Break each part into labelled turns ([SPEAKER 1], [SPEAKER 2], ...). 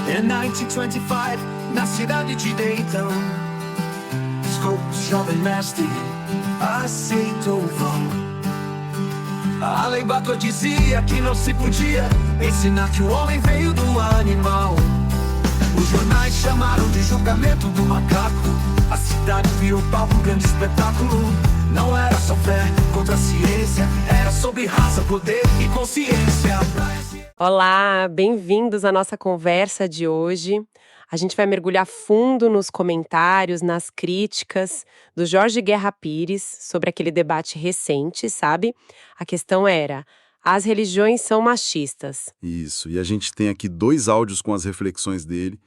[SPEAKER 1] Em 1925, na cidade de Dayton, Scopes, jovem mestre, aceitou o vão. A lei Bator dizia que não se podia ensinar que o homem veio do animal. Os jornais chamaram de julgamento do macaco. A cidade virou palco, um grande espetáculo. Não era só fé contra a ciência, era sobre raça, poder e consciência.
[SPEAKER 2] Olá, bem-vindos à nossa conversa de hoje. A gente vai mergulhar fundo nos comentários, nas críticas do Jorge Guerra Pires sobre aquele debate recente, sabe? A questão era: as religiões são machistas.
[SPEAKER 3] Isso, e a gente tem aqui 2 áudios com as reflexões dele.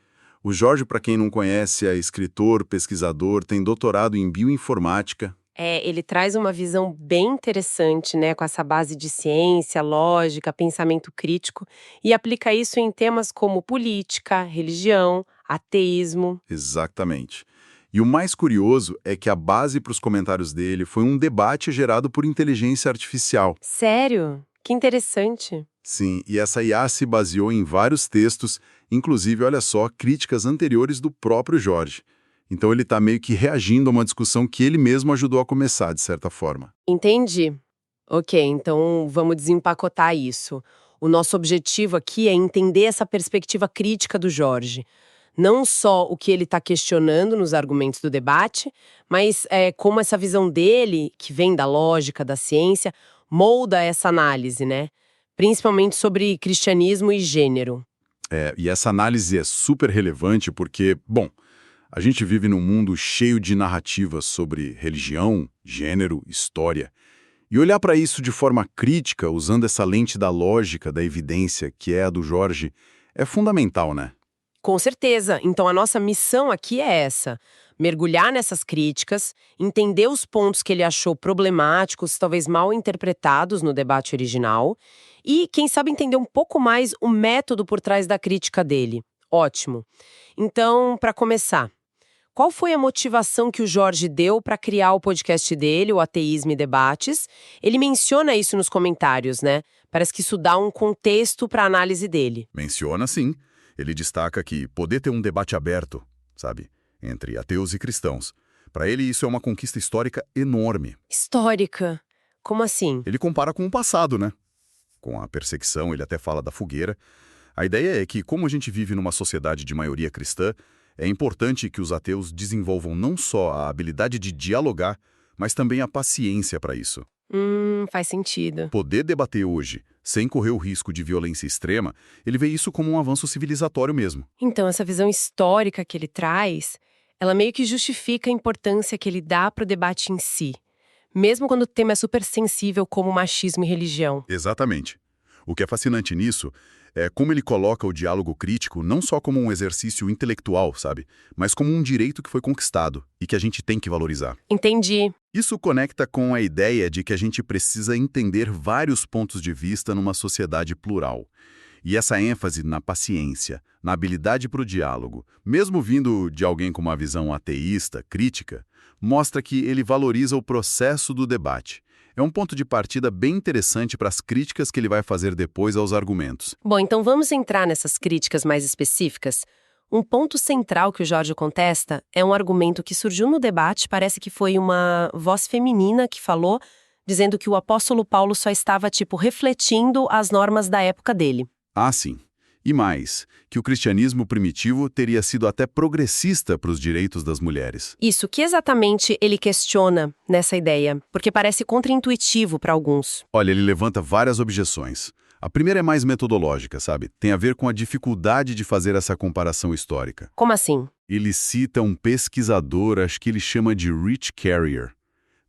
[SPEAKER 3] O Jorge, para quem não conhece, é escritor, pesquisador, tem doutorado em bioinformática.
[SPEAKER 2] Ele traz uma visão bem interessante, né, com essa base de ciência, lógica, pensamento crítico, e aplica isso em temas como política, religião, ateísmo.
[SPEAKER 3] Exatamente. E o mais curioso é que a base para os comentários dele foi um debate gerado por inteligência artificial.
[SPEAKER 2] Sério? Que interessante.
[SPEAKER 3] Sim, e essa IA se baseou em vários textos, inclusive, olha só, críticas anteriores do próprio Jorge. Então ele está meio que reagindo a uma discussão que ele mesmo ajudou a começar, de certa forma.
[SPEAKER 2] Entendi. Ok, então vamos desempacotar isso. O nosso objetivo aqui é entender essa perspectiva crítica do Jorge. Não só o que ele está questionando nos argumentos do debate, mas como essa visão dele, que vem da lógica, da ciência, molda essa análise, né? Principalmente sobre cristianismo e gênero.
[SPEAKER 3] E essa análise é super relevante porque, bom, a gente vive num mundo cheio de narrativas sobre religião, gênero, história. E olhar para isso de forma crítica, usando essa lente da lógica, da evidência, que é a do Jorge, é fundamental, né?
[SPEAKER 2] Com certeza. Então a nossa missão aqui é essa: mergulhar nessas críticas, entender os pontos que ele achou problemáticos, talvez mal interpretados no debate original, e, quem sabe, entender um pouco mais o método por trás da crítica dele. Ótimo. Então, para começar, qual foi a motivação que o Jorge deu para criar o podcast dele, o Ateísmo e Debates? Ele menciona isso nos comentários, né? Parece que isso dá um contexto para a análise dele.
[SPEAKER 3] Menciona sim. Ele destaca que poder ter um debate aberto, sabe, entre ateus e cristãos. Para ele, isso é uma conquista histórica enorme.
[SPEAKER 2] Histórica? Como assim?
[SPEAKER 3] Ele compara com o passado, né? Com a perseguição, ele até fala da fogueira. A ideia é que, como a gente vive numa sociedade de maioria cristã, é importante que os ateus desenvolvam não só a habilidade de dialogar, mas também a paciência para isso.
[SPEAKER 2] Faz sentido.
[SPEAKER 3] Poder debater hoje, sem correr o risco de violência extrema, ele vê isso como um avanço civilizatório mesmo.
[SPEAKER 2] Então, essa visão histórica que ele traz, ela meio que justifica a importância que ele dá para o debate em si, mesmo quando o tema é super sensível como machismo e religião.
[SPEAKER 3] Exatamente. O que é fascinante nisso é como ele coloca o diálogo crítico não só como um exercício intelectual, sabe? Mas como um direito que foi conquistado e que a gente tem que valorizar.
[SPEAKER 2] Entendi.
[SPEAKER 3] Isso conecta com a ideia de que a gente precisa entender vários pontos de vista numa sociedade plural. E essa ênfase na paciência, na habilidade para o diálogo, mesmo vindo de alguém com uma visão ateísta, crítica, mostra que ele valoriza o processo do debate. É um ponto de partida bem interessante para as críticas que ele vai fazer depois aos argumentos.
[SPEAKER 2] Bom, então vamos entrar nessas críticas mais específicas. Um ponto central que o Jorge contesta é um argumento que surgiu no debate, parece que foi uma voz feminina que falou, dizendo que o apóstolo Paulo só estava, refletindo as normas da época dele.
[SPEAKER 3] Ah, sim. E mais, que o cristianismo primitivo teria sido até progressista para os direitos das mulheres.
[SPEAKER 2] Isso, que exatamente ele questiona nessa ideia, porque parece contraintuitivo para alguns.
[SPEAKER 3] Olha, ele levanta várias objeções. A primeira é mais metodológica, sabe? Tem a ver com a dificuldade de fazer essa comparação histórica.
[SPEAKER 2] Como assim?
[SPEAKER 3] Ele cita um pesquisador, acho que ele chama de Rich Carrier.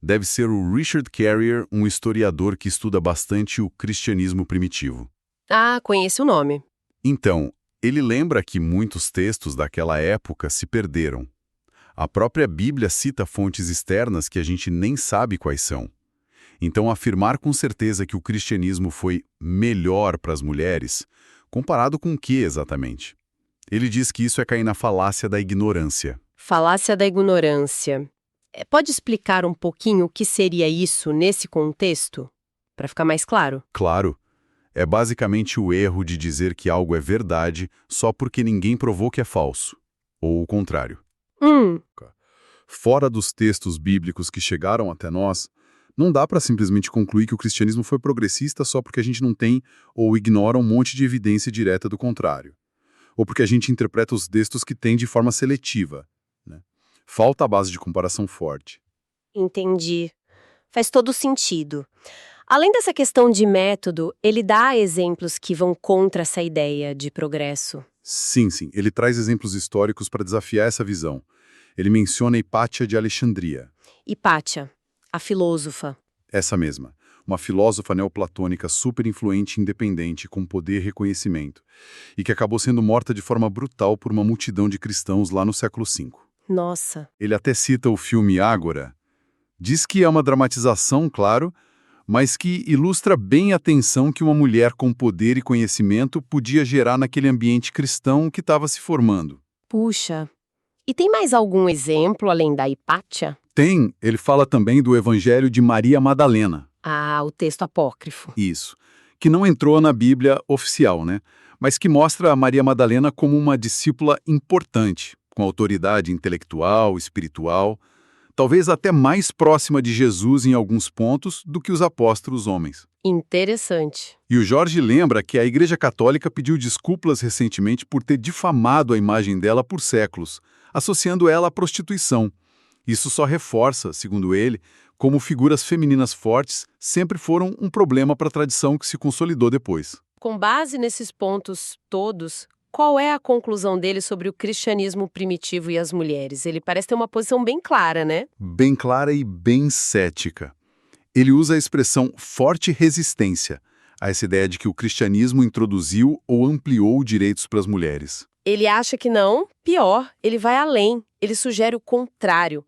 [SPEAKER 3] Deve ser o Richard Carrier, um historiador que estuda bastante o cristianismo primitivo.
[SPEAKER 2] Ah, conheço o nome.
[SPEAKER 3] Então, ele lembra que muitos textos daquela época se perderam. A própria Bíblia cita fontes externas que a gente nem sabe quais são. Então, afirmar com certeza que o cristianismo foi melhor para as mulheres, comparado com o que exatamente? Ele diz que isso é cair na falácia da ignorância.
[SPEAKER 2] Falácia da ignorância. Pode explicar um pouquinho o que seria isso nesse contexto? Para ficar mais claro.
[SPEAKER 3] Claro. É basicamente o erro de dizer que algo é verdade só porque ninguém provou que é falso. Ou o contrário.
[SPEAKER 2] Hum,
[SPEAKER 3] Fora dos textos bíblicos que chegaram até nós, não dá para simplesmente concluir que o cristianismo foi progressista só porque a gente não tem ou ignora um monte de evidência direta do contrário. Ou porque a gente interpreta os textos que tem de forma seletiva, né? Falta a base de comparação forte.
[SPEAKER 4] Entendi. Faz todo sentido. Além dessa questão de método, ele dá exemplos que vão contra essa ideia de progresso.
[SPEAKER 3] Sim, ele traz exemplos históricos para desafiar essa visão. Ele menciona Hipátia de Alexandria.
[SPEAKER 4] Hipátia, a filósofa.
[SPEAKER 3] Essa mesma. Uma filósofa neoplatônica super influente e independente, com poder e reconhecimento, e que acabou sendo morta de forma brutal por uma multidão de cristãos lá no século V.
[SPEAKER 4] Nossa,
[SPEAKER 3] Ele até cita o filme Ágora. Diz que é uma dramatização, claro, mas que ilustra bem a tensão que uma mulher com poder e conhecimento podia gerar naquele ambiente cristão que estava se formando.
[SPEAKER 4] puxa. E tem mais algum exemplo além da Hipátia?
[SPEAKER 3] Ele fala também do Evangelho de Maria Madalena.
[SPEAKER 4] Ah, o texto apócrifo.
[SPEAKER 3] Isso. Que não entrou na Bíblia oficial, né? Mas que mostra a Maria Madalena como uma discípula importante, com autoridade intelectual, espiritual, talvez até mais próxima de Jesus em alguns pontos do que os apóstolos homens.
[SPEAKER 4] Interessante.
[SPEAKER 3] E o Jorge lembra que a Igreja Católica pediu desculpas recentemente por ter difamado a imagem dela por séculos, associando ela à prostituição. Isso só reforça, segundo ele, como figuras femininas fortes sempre foram um problema para a tradição que se consolidou depois.
[SPEAKER 4] Com base nesses pontos todos, qual é a conclusão dele sobre o cristianismo primitivo e as mulheres? Ele parece ter uma posição bem clara, né?
[SPEAKER 3] Bem clara e bem cética. Ele usa a expressão forte resistência a essa ideia de que o cristianismo introduziu ou ampliou direitos para as mulheres.
[SPEAKER 4] Ele acha que não, pior, ele vai além. Ele sugere o contrário,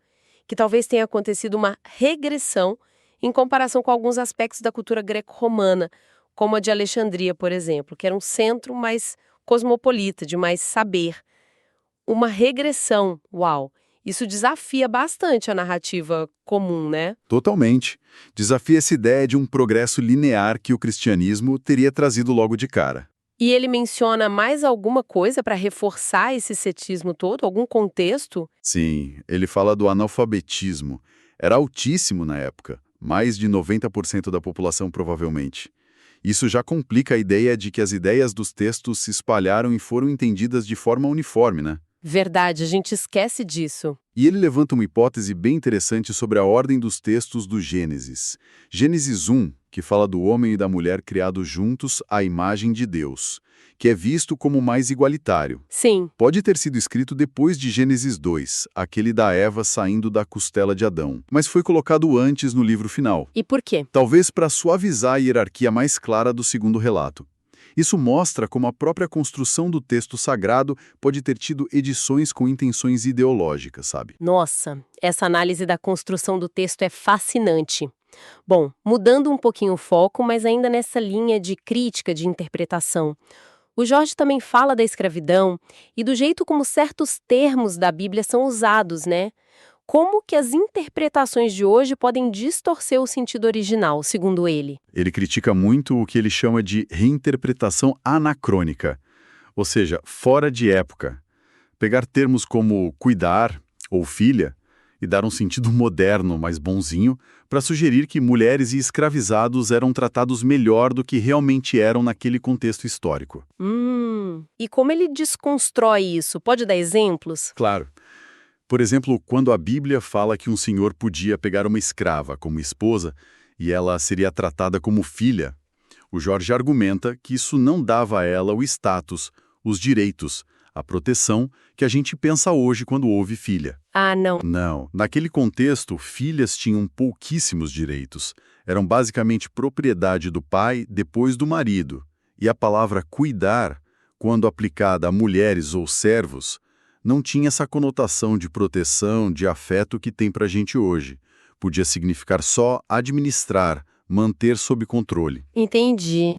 [SPEAKER 4] que talvez tenha acontecido uma regressão em comparação com alguns aspectos da cultura greco-romana, como a de Alexandria, por exemplo, que era um centro mais cosmopolita, de mais saber. Uma regressão, uau! Isso desafia bastante a narrativa comum, né?
[SPEAKER 3] Totalmente. Desafia essa ideia de um progresso linear que o cristianismo teria trazido logo de cara.
[SPEAKER 4] E ele menciona mais alguma coisa para reforçar esse cetismo todo? Algum contexto?
[SPEAKER 3] Sim, ele fala do analfabetismo. Era altíssimo na época, mais de 90% da população provavelmente. Isso já complica a ideia de que as ideias dos textos se espalharam e foram entendidas de forma uniforme, né?
[SPEAKER 4] Verdade, a gente esquece disso.
[SPEAKER 3] E ele levanta uma hipótese bem interessante sobre a ordem dos textos do Gênesis. Gênesis 1, que fala do homem e da mulher criados juntos à imagem de Deus, que é visto como mais igualitário.
[SPEAKER 4] Sim,
[SPEAKER 3] Pode ter sido escrito depois de Gênesis 2, aquele da Eva saindo da costela de Adão, mas foi colocado antes no livro final.
[SPEAKER 4] e por quê?
[SPEAKER 3] Talvez para suavizar a hierarquia mais clara do segundo relato. Isso mostra como a própria construção do texto sagrado pode ter tido edições com intenções ideológicas, sabe?
[SPEAKER 4] Nossa, essa análise da construção do texto é fascinante. Bom, mudando um pouquinho o foco, mas ainda nessa linha de crítica de interpretação. O Jorge também fala da escravidão e do jeito como certos termos da Bíblia são usados, né? Como que as interpretações de hoje podem distorcer o sentido original, segundo ele?
[SPEAKER 3] Ele critica muito o que ele chama de reinterpretação anacrônica, ou seja, fora de época. Pegar termos como cuidar ou filha e dar um sentido moderno, mais bonzinho, para sugerir que mulheres e escravizados eram tratados melhor do que realmente eram naquele contexto histórico.
[SPEAKER 4] E como ele desconstrói isso? Pode dar exemplos?
[SPEAKER 3] Claro. Por exemplo, quando a Bíblia fala que um senhor podia pegar uma escrava como esposa e ela seria tratada como filha, o Jorge argumenta que isso não dava a ela o status, os direitos, a proteção que a gente pensa hoje quando ouve filha.
[SPEAKER 4] Ah, não.
[SPEAKER 3] Não. Naquele contexto, filhas tinham pouquíssimos direitos. Eram basicamente propriedade do pai depois do marido. E a palavra cuidar, quando aplicada a mulheres ou servos, não tinha essa conotação de proteção, de afeto que tem pra gente hoje. Podia significar só administrar, manter sob controle.
[SPEAKER 4] Entendi.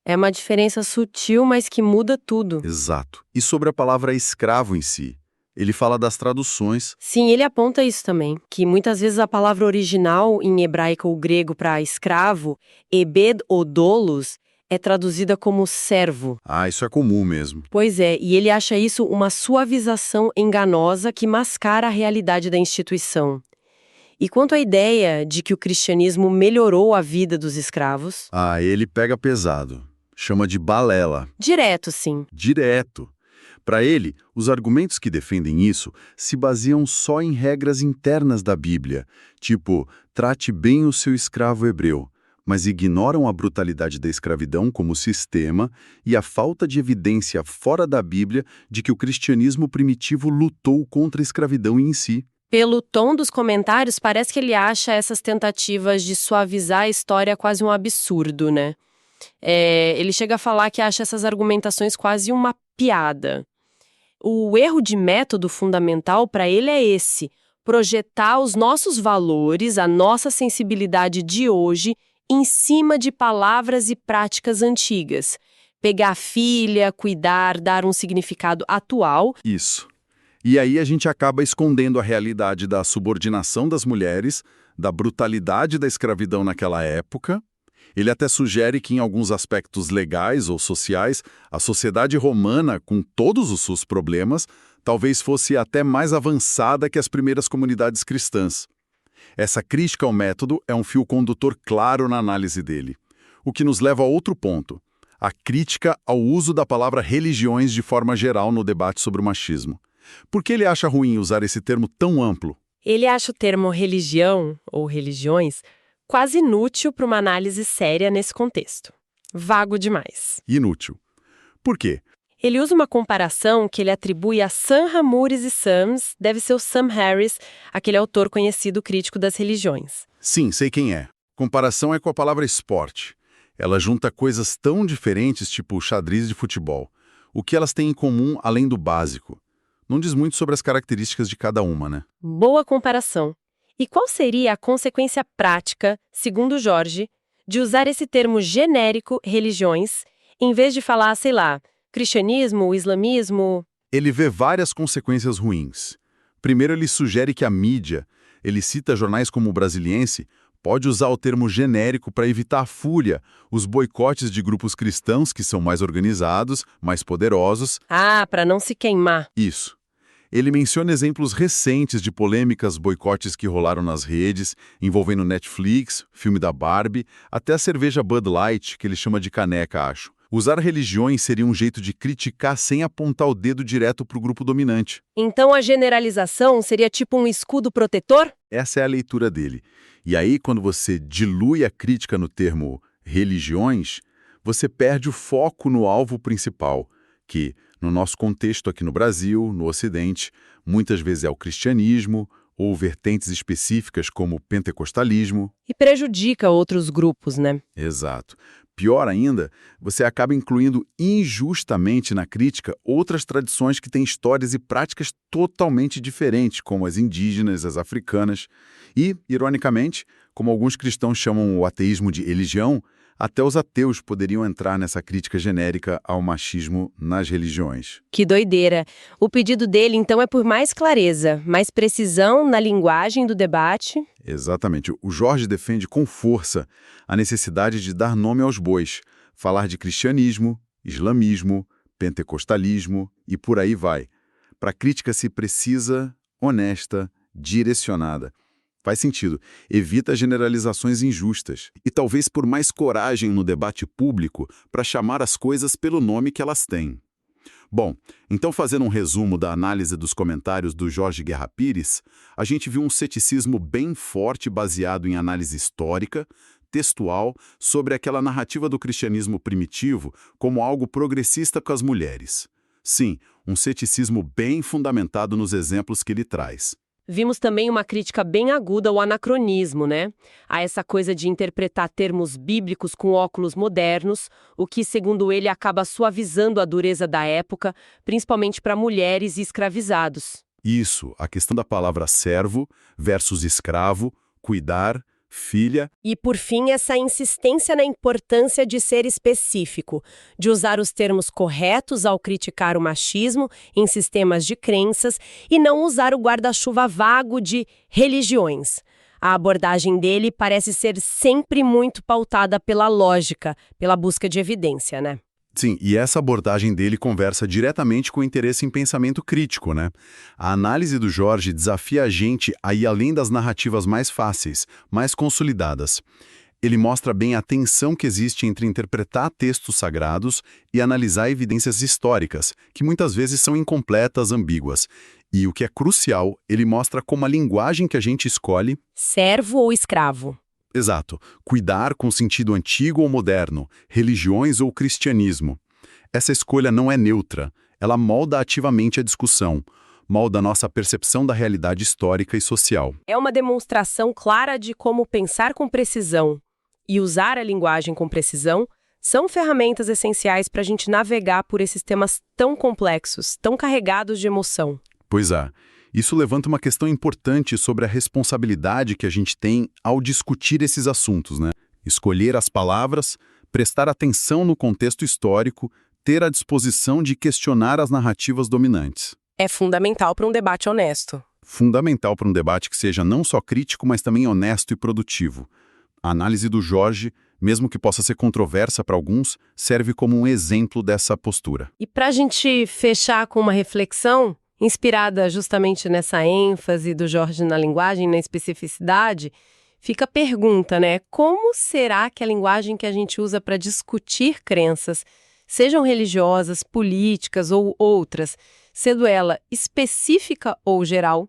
[SPEAKER 4] É uma diferença sutil, mas que muda tudo.
[SPEAKER 3] Exato. E sobre a palavra escravo em si? Ele fala das traduções.
[SPEAKER 4] Sim, ele aponta isso também, que muitas vezes a palavra original em hebraico ou grego para escravo, ebed ou doulos, é traduzida como servo.
[SPEAKER 3] Ah, isso é comum mesmo.
[SPEAKER 4] Pois é, e ele acha isso uma suavização enganosa que mascara a realidade da instituição. E quanto à ideia de que o cristianismo melhorou a vida dos escravos?
[SPEAKER 3] Ah, ele pega pesado. Chama de balela.
[SPEAKER 4] Direto, sim.
[SPEAKER 3] Direto. Para ele, os argumentos que defendem isso se baseiam só em regras internas da Bíblia, tipo, trate bem o seu escravo hebreu, mas ignoram a brutalidade da escravidão como sistema e a falta de evidência fora da Bíblia de que o cristianismo primitivo lutou contra a escravidão em si.
[SPEAKER 4] Pelo tom dos comentários, parece que ele acha essas tentativas de suavizar a história quase um absurdo, né? Ele chega a falar que acha essas argumentações quase uma piada. O erro de método fundamental para ele é esse: projetar os nossos valores, a nossa sensibilidade de hoje, em cima de palavras e práticas antigas. Pegar a filha, cuidar, dar um significado atual.
[SPEAKER 3] Isso. E aí a gente acaba escondendo a realidade da subordinação das mulheres, da brutalidade da escravidão naquela época. Ele até sugere que, em alguns aspectos legais ou sociais, a sociedade romana, com todos os seus problemas, talvez fosse até mais avançada que as primeiras comunidades cristãs. Essa crítica ao método é um fio condutor claro na análise dele. O que nos leva a outro ponto: a crítica ao uso da palavra religiões de forma geral no debate sobre o machismo. Por que ele acha ruim usar esse termo tão amplo?
[SPEAKER 4] Ele acha o termo religião, ou religiões, quase inútil para uma análise séria nesse contexto. Vago demais.
[SPEAKER 3] Inútil. Por quê?
[SPEAKER 4] Ele usa uma comparação que ele atribui a Sam Ramones e Sams, deve ser o Sam Harris, aquele autor conhecido crítico das religiões.
[SPEAKER 3] Sim, sei quem é. Comparação é com a palavra esporte. Ela junta coisas tão diferentes, tipo xadrez de futebol. O que elas têm em comum além do básico? Não diz muito sobre as características de cada uma, né?
[SPEAKER 4] Boa comparação. E qual seria a consequência prática, segundo Jorge, de usar esse termo genérico, religiões, em vez de falar, sei lá, cristianismo, islamismo?
[SPEAKER 3] Ele vê várias consequências ruins. Primeiro, ele sugere que a mídia, ele cita jornais como o Brasiliense, pode usar o termo genérico para evitar a fúria, os boicotes de grupos cristãos que são mais organizados, mais poderosos.
[SPEAKER 4] Ah, para não se queimar.
[SPEAKER 3] Isso. Ele menciona exemplos recentes de polêmicas boicotes que rolaram nas redes, envolvendo Netflix, filme da Barbie, até a cerveja Bud Light, que ele chama de caneca, acho. Usar religiões seria um jeito de criticar sem apontar o dedo direto para o grupo dominante.
[SPEAKER 4] Então a generalização seria tipo um escudo protetor?
[SPEAKER 3] Essa é a leitura dele. E aí, quando você dilui a crítica no termo religiões, você perde o foco no alvo principal, que, no nosso contexto aqui no Brasil, no Ocidente, muitas vezes é o cristianismo ou vertentes específicas como o pentecostalismo.
[SPEAKER 4] E prejudica outros grupos, né?
[SPEAKER 3] Exato. Pior ainda, você acaba incluindo injustamente na crítica outras tradições que têm histórias e práticas totalmente diferentes, como as indígenas, as africanas. E, ironicamente, como alguns cristãos chamam o ateísmo de religião, até os ateus poderiam entrar nessa crítica genérica ao machismo nas religiões.
[SPEAKER 4] Que doideira! O pedido dele, então, é por mais clareza, mais precisão na linguagem do debate.
[SPEAKER 3] Exatamente. O Jorge defende com força a necessidade de dar nome aos bois, falar de cristianismo, islamismo, pentecostalismo e por aí vai. Para a crítica se precisa, honesta, direcionada. Faz sentido. Evita generalizações injustas. E talvez por mais coragem no debate público para chamar as coisas pelo nome que elas têm. Bom, então fazendo um resumo da análise dos comentários do Jorge Guerra Pires, a gente viu um ceticismo bem forte baseado em análise histórica, textual, sobre aquela narrativa do cristianismo primitivo como algo progressista com as mulheres. Sim, um ceticismo bem fundamentado nos exemplos que ele traz.
[SPEAKER 4] Vimos também uma crítica bem aguda ao anacronismo, né? A essa coisa de interpretar termos bíblicos com óculos modernos, o que, segundo ele, acaba suavizando a dureza da época, principalmente para mulheres e escravizados.
[SPEAKER 3] Isso, a questão da palavra servo versus escravo, cuidar, filha.
[SPEAKER 4] E, por fim, essa insistência na importância de ser específico, de usar os termos corretos ao criticar o machismo em sistemas de crenças e não usar o guarda-chuva vago de religiões. A abordagem dele parece ser sempre muito pautada pela lógica, pela busca de evidência, né?
[SPEAKER 3] Sim, e essa abordagem dele conversa diretamente com o interesse em pensamento crítico, né? A análise do Jorge desafia a gente a ir além das narrativas mais fáceis, mais consolidadas. Ele mostra bem a tensão que existe entre interpretar textos sagrados e analisar evidências históricas, que muitas vezes são incompletas, ambíguas. E o que é crucial, ele mostra como a linguagem que a gente escolhe...
[SPEAKER 4] Servo ou escravo?
[SPEAKER 3] Exato. Cuidar com sentido antigo ou moderno, religiões ou cristianismo. Essa escolha não é neutra. Ela molda ativamente a discussão, molda a nossa percepção da realidade histórica e social.
[SPEAKER 4] É uma demonstração clara de como pensar com precisão e usar a linguagem com precisão são ferramentas essenciais para a gente navegar por esses temas tão complexos, tão carregados de emoção.
[SPEAKER 3] Pois é. Isso levanta uma questão importante sobre a responsabilidade que a gente tem ao discutir esses assuntos, né? Escolher as palavras, prestar atenção no contexto histórico, ter a disposição de questionar as narrativas dominantes.
[SPEAKER 4] É fundamental para um debate honesto.
[SPEAKER 3] Fundamental para um debate que seja não só crítico, mas também honesto e produtivo. A análise do Jorge, mesmo que possa ser controversa para alguns, serve como um exemplo dessa postura.
[SPEAKER 4] E para a gente fechar com uma reflexão, inspirada justamente nessa ênfase do Jorge na linguagem, na especificidade, fica a pergunta, né? Como será que a linguagem que a gente usa para discutir crenças, sejam religiosas, políticas ou outras, sendo ela específica ou geral,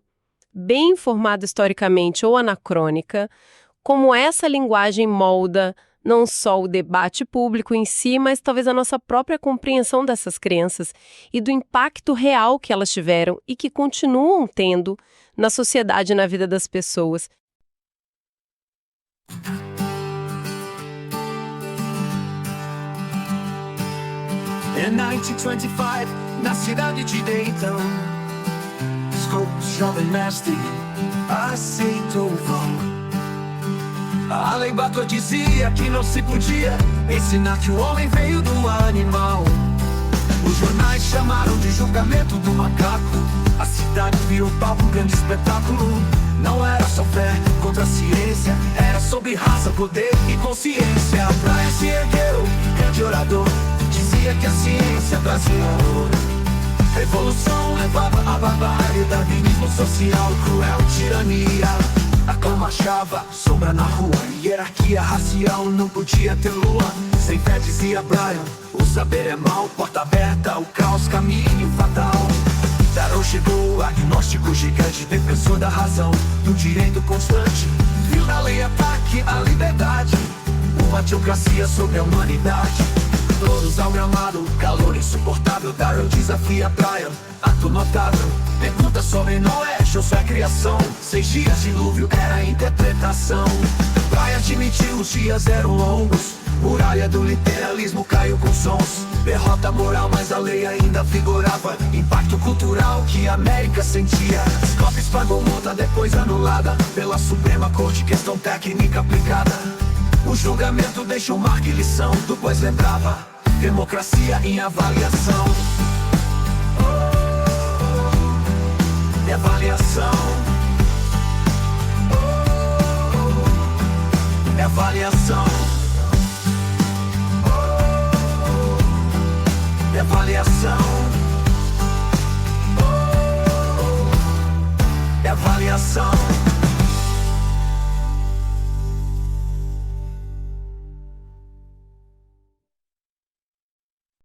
[SPEAKER 4] bem informada historicamente ou anacrônica, como essa linguagem molda não só o debate público em si, mas talvez a nossa própria compreensão dessas crenças e do impacto real que elas tiveram e que continuam tendo na sociedade e na vida das pessoas.
[SPEAKER 1] Em 1925, na cidade de Dayton, Scopes, jovem mestre, aceitou o vão. A lei Butler dizia que não se podia ensinar que o homem veio do animal. Os jornais chamaram de julgamento do macaco. A cidade virou palco, um grande espetáculo. Não era só fé contra a ciência, era sobre raça, poder e consciência. Bryan se ergueu, grande orador, dizia que a ciência trazia ouro. Revolução levava a barbárie, darwinismo social, cruel tirania. A clã marchava, sombra na rua, hierarquia racial, não podia ter lua. Sem fé, dizia Bryan, o saber é mau, porta aberta, o caos, caminho fatal. Darrow chegou, agnóstico gigante, defensor da razão, do direito constante. Viu na lei ataque à liberdade, uma teocracia sobre a humanidade. Todos ao gramado, calor insuportável. Darrow desafia Bryan, ato notável. Pergunta sobre Noé, show sua criação. 6 dias de dilúvio era a interpretação. Bryan admitiu, os dias eram longos. Muralha do literalismo caiu com sons. Derrota moral, mas a lei ainda vigorava. Impacto cultural que a América sentia. Scopes pagou multa, depois anulada pela Suprema Corte, questão técnica aplicada. O julgamento deixou marca e lição, depois lembrava, democracia em avaliação. Avaliação. Avaliação. Avaliação. Avaliação.